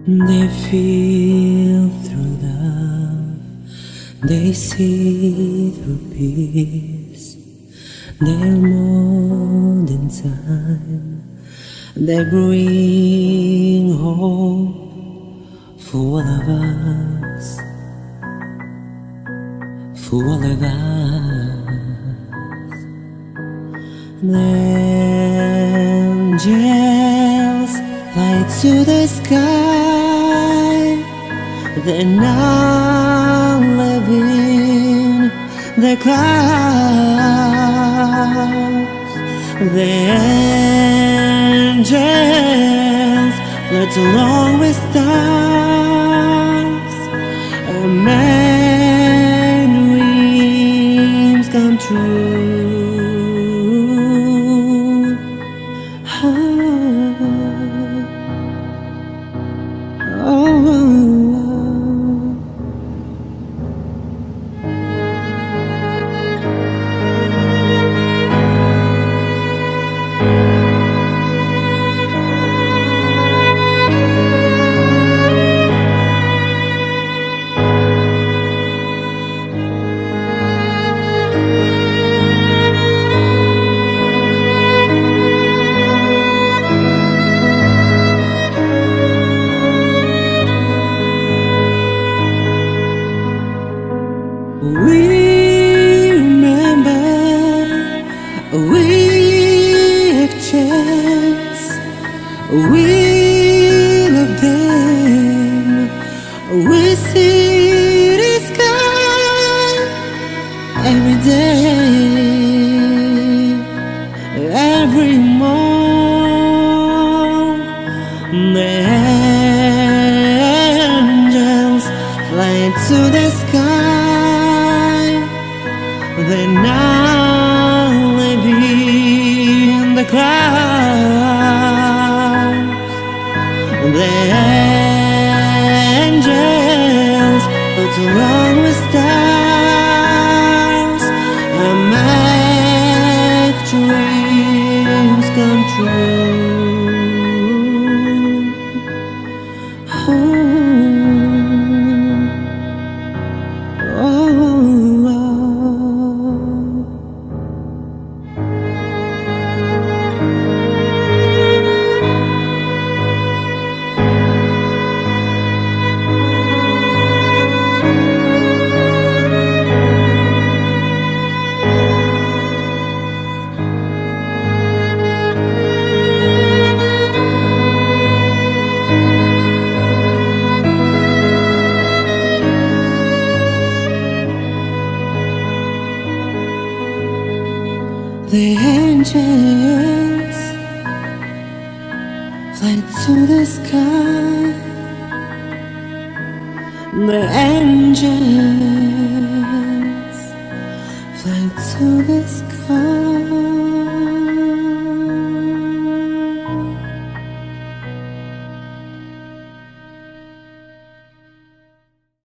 They feel through love, they see through peace. They're more than time, they bring hope for all of us, for all of us. The angels fly to the sky, they're now living the clouds. The angels float along with stars, and many dreams come true. We remember, we have chance, we love them, we see the sky every day, every morn. The angels fly to the sky, they're now living the clouds. The angels float along with stars and make dreams come true. The angels fly to the sky. The angels fly to the sky.